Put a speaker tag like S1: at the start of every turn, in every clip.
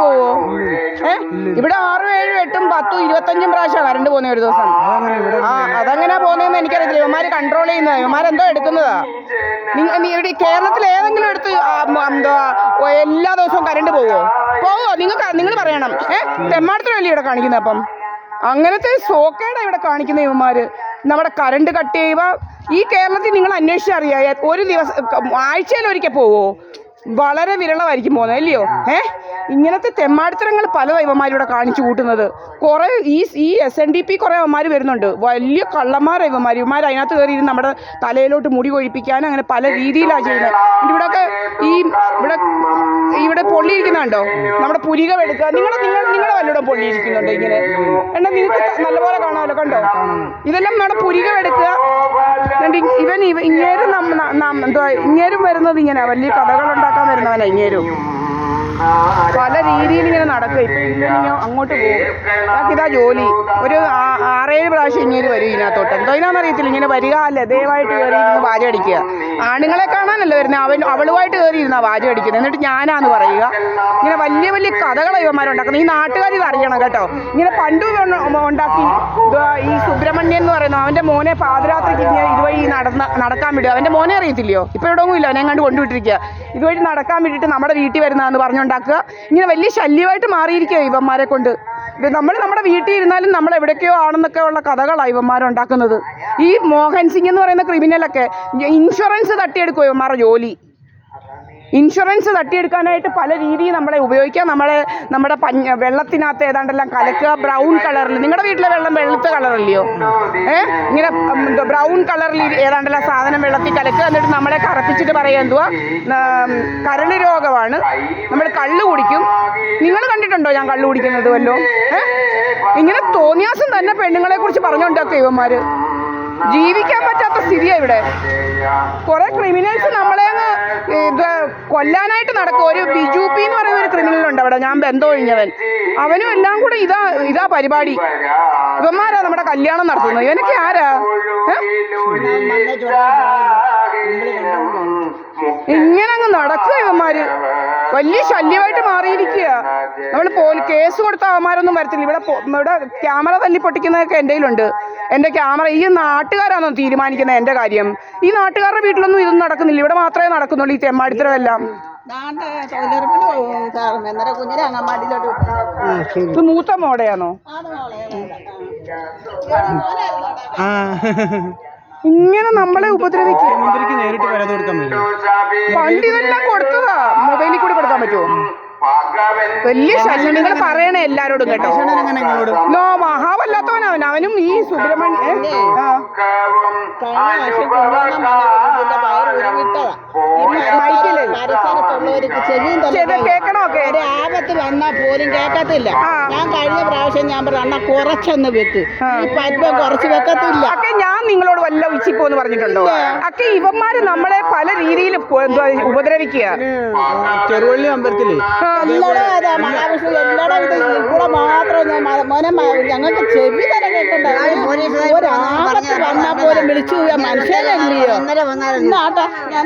S1: പോവോ? ഇവിടെ 6, 7, 8, 10, 25 പ്രാവശ്യം കറണ്ട് പോകുന്ന ഒരു ദിവസം. അതെങ്ങനെയാ പോകുന്നതെന്ന് എനിക്കറിയത്തില്ല. ഇവന്മാര് കൺട്രോൾ ചെയ്യുന്നത്, ഇവന്മാരെന്തോ എടുക്കുന്നതാ. ഇവിടെ കേരളത്തിൽ ഏതെങ്കിലും എടുത്ത് എല്ലാ ദിവസവും കറണ്ട് പോവോ? നിങ്ങൾ പറയണം. തെമ്മാടത്തിലല്ലേ ഇവിടെ കാണിക്കുന്നത്? അപ്പം അങ്ങനത്തെ സോക്കേടാ ഇവിടെ കാണിക്കുന്ന ഇവന്മാര്. നമ്മുടെ കറണ്ട് കട്ട് ചെയ്യുക ഈ കേരളത്തിൽ നിങ്ങൾ അന്വേഷിച്ചറിയാം. ഒരു ദിവസം ആഴ്ചയിലൊരിക്കൽ പോവോ? വളരെ വിരളമായിരിക്കും പോകുന്നത്, അല്ലയോ? ഇങ്ങനത്തെ തെമ്മാടിത്തരങ്ങൾ പല ഇവന്മാരിവിടെ കാണിച്ചു കൂട്ടുന്നത്. കുറേ ഈ SNDP കുറേ ഇവന്മാർ വരുന്നുണ്ട്. വലിയ കള്ളന്മാരാണ് ഇവന്മാർ അതിനകത്ത് കയറി നമ്മുടെ തലയിലോട്ട് മുടി കൊഴിപ്പിക്കാനും അങ്ങനെ പല രീതിയിലാണ് ചെയ്യുന്നത്. ഇവിടെയൊക്കെ ഇവിടെ പൊള്ളിയിരിക്കുന്നുണ്ടോ? നമ്മുടെ പുരികം എടുക്കുക. നിങ്ങളുടെ വല്ലതും പൊള്ളിയിരിക്കുന്നുണ്ടോ ഇങ്ങനെ? എന്നാൽ നിങ്ങൾക്ക് നല്ലപോലെ കാണാമല്ലോ, കണ്ടോ? ഇതെല്ലാം നമ്മുടെ പുരികം എടുക്കുക. ഇങ്ങേരും വരുന്നത് ഇങ്ങനെ വലിയ കഥകളുണ്ടാക്കാൻ വരുന്നവനാ ഇങ്ങേരും. പല രീതിയിൽ ഇങ്ങനെ നടക്കുക. ഇപ്പം ഇങ്ങനെ അങ്ങോട്ട് പോകും. ഇതാ ജോലി. ഒരു 6-7 പ്രാവശ്യം ഇങ്ങനെ വരും ഇതിനകത്തോട്ട്. എന്തോ ഇതിനാണെന്നറിയത്തില്ല. ഇങ്ങനെ വരിക അല്ലേ, ദയവായിട്ട് കയറി ഇരുന്ന് വാചകം അടിക്കുക. ആണുങ്ങളെ കാണാനല്ല വരുന്നത്, അവളുമായിട്ട് കയറി ഇരുന്നാ വാചകം അടിക്കുന്നത്. എന്നിട്ട് ഞാനാന്ന് പറയുക. ഇങ്ങനെ വലിയ വലിയ കഥകളാണ് ഇവന്മാരുണ്ടാക്കുന്നത്. ഈ നാട്ടുകാർ ഇത് അറിയണം കേട്ടോ. ഇങ്ങനെ പണ്ട് ഉണ്ടാക്കി ഈ സുബ്രഹ്മണ്യൻ എന്ന് പറയുന്നത് അവൻ്റെ മോനെ പാതിരാത്രിക്ക് ഇങ്ങനെ ഇതുവഴി നടക്കാൻ വിടുക. അവൻ്റെ മോനെ അറിയത്തില്ലയോ? ഇപ്പോൾ ഇവിടെ ഒന്നും ഇല്ല, അവനെ കണ്ട് കൊണ്ടുവിട്ടിരിക്കുക. ഇതുവഴി നടക്കാൻ വിട്ടിട്ട് നമ്മുടെ വീട്ടിൽ വരുന്നതെന്ന് പറഞ്ഞുണ്ടാക്കുക. ഇങ്ങനെ വലിയ ശല്യമായിട്ട് മാറിയിരിക്കുക ഇവന്മാരെ കൊണ്ട്. നമ്മുടെ വീട്ടിൽ ഇരുന്നാലും നമ്മൾ എവിടേക്കോ ആണെന്നൊക്കെ ഉള്ള കഥകളാണ് ഇവന്മാരുണ്ടാക്കുന്നത്. ഈ മോഹൻ സിംഗ് എന്ന് പറയുന്ന ക്രിമിനലൊക്കെ ഇൻഷുറൻസ് തട്ടിയെടുക്കുമോ ഇവന്മാരുടെ ജോലി? ഇൻഷുറൻസ് തട്ടിയെടുക്കാനായിട്ട് പല രീതിയിൽ നമ്മളെ ഉപയോഗിക്കാം. നമ്മുടെ വെള്ളത്തിനകത്ത് ഏതാണ്ടെല്ലാം കലക്കുക ബ്രൗൺ കളറിൽ. നിങ്ങളുടെ വീട്ടിലെ വെള്ളം വെളുത്ത കളറല്ലയോ? ഇങ്ങനെ ബ്രൗൺ കളറിൽ ഏതാണ്ടെല്ലാം സാധനം വെള്ളത്തിൽ കലക്കുക. എന്നിട്ട് നമ്മളെ കറപ്പിച്ചിട്ട് പറയുക എന്തുവാ, കരൾ രോഗമാണ്, നമ്മൾ കള്ള് കുടിക്കും. നിങ്ങൾ കണ്ടിട്ടുണ്ടോ ഞാൻ കള്ള് കുടിക്കുന്നത് വല്ലോ? ഇങ്ങനെ തോന്നിയാസം തന്നെ പെണ്ണുങ്ങളെ കുറിച്ച് പറഞ്ഞുകൊണ്ടൊക്കെ ഇവന്മാര് ജീവിക്കാൻ പറ്റാത്ത സ്ഥിതിയാണ് ഇവിടെ. കുറെ ക്രിമിനൽസ് നമ്മളെ കൊല്ലാനായിട്ട് നടക്കും. ഒരു ബിജു പി എന്ന് പറയുന്ന ഒരു ക്രിമിനലുണ്ട് അവിടെ, ഞാൻ ബന്ധം ഒഴിഞ്ഞവൻ. അവനും എല്ലാം കൂടെ ഇതാ പരിപാടി. ഇവന്മാരാ നമ്മുടെ കല്യാണം നടത്തുന്നത്. ഇവനൊക്കെ ആരാ? ഇങ്ങനെ അങ്ങ് നടക്കുക ഇവന്മാര്. വലിയ ശല്യമായിട്ട് മാറിയിരിക്കുക. നമ്മൾ കേസ് കൊടുത്ത അവന്മാരൊന്നും വരത്തില്ല. ഇവിടെ ക്യാമറ തല്ലി പൊട്ടിക്കുന്നതൊക്കെ എൻ്റെ കയ്യിലുണ്ട്. എൻ്റെ ക്യാമറ. ഈ നാട്ടുകാരാണോ തീരുമാനിക്കുന്നത് എൻ്റെ കാര്യം? ഈ നാട്ടുകാരുടെ വീട്ടിലൊന്നും ഇതൊന്നും നടക്കുന്നില്ല. ഇവിടെ മാത്രമേ നടക്കുന്നുള്ളൂ ഈ തെമ്മാടിത്തരമെല്ലാം. ഇത് മൂത്ത മോടെയാണോ? ഇങ്ങനെ നമ്മളെ ഉപദ്രവിക്കും. പണ്ട് ഇതെല്ലാം കൊടുത്തതാ. മൊബൈലിൽ കൂടി കൊടുക്കാൻ പറ്റുമോ? വലിയ ശല്യം. നിങ്ങൾ പറയണേ എല്ലാരോടും കേട്ടോ. മഹാവല്ലാത്തവനവൻ. അവനും ഈ സുബ്രഹ്മണ്യൻ കേൾക്കണമൊക്കെ.
S2: ആപത്ത് വന്നാൽ പോലും കേൾക്കത്തില്ല. ഞാൻ കഴിഞ്ഞ പ്രാവശ്യം ഞാൻ പറഞ്ഞ കുറച്ചൊന്ന് വെക്ക്, ഈ പറ്റും കുറച്ച് വെക്കത്തില്ല.
S1: ഒക്കെ ഞാൻ നിങ്ങളോട് വല്ല ഉച്ചിപ്പോന്ന് പറഞ്ഞിട്ടുണ്ടോ? ഒക്കെ ഇവന്മാര് നമ്മളെ പല രീതിയിൽ ഉപദ്രവിക്കുക.
S3: ചെറുവള്ളി അമ്പലത്തില്
S2: മഹാവിഷ്ണു എല്ലായിടം ഇവിടെ മാത്രം മോനെ ഞങ്ങൾക്ക് ചെവി തന്നെ കേൾക്കണ്ട. ഒരാപത്ത് വന്നാൽ പോലും വിളിച്ചു മനുഷ്യനല്ലയോ?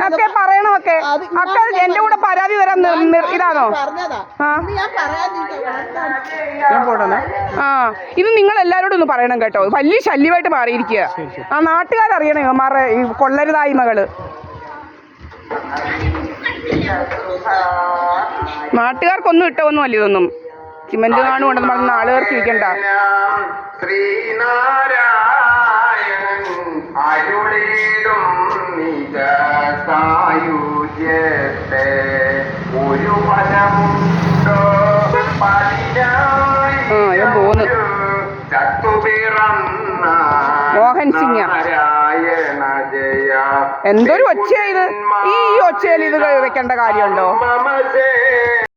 S1: ഒക്കെ പറയണമൊക്കെ. ഒക്കെ എന്റെ കൂടെ പരാതി തരാൻ ഇതാണോ? ഇത് നിങ്ങൾ എല്ലാവരോടും ഒന്ന് പറയണം കേട്ടോ. വലിയ ശല്യമായിട്ട് മാറിയിരിക്കുക. ആ നാട്ടുകാരറിയണം ഇവന്മാരുടെ ഈ കൊള്ളരുതായ്മകള്. നാട്ടുകാർക്കൊന്നും ഇട്ടൊന്നും അല്ല ഇതൊന്നും. സിമന്റ് കാണു കൊണ്ടെന്ന് പറഞ്ഞ ആളുകാർക്ക് ഇരിക്കണ്ട. പോന്ന് മോഹൻ സിംഗ് എന്തൊരു ഒച്ചയായത്. ഈ ഒച്ചയിൽ ഇത് വെക്കേണ്ട കാര്യമുണ്ടോ?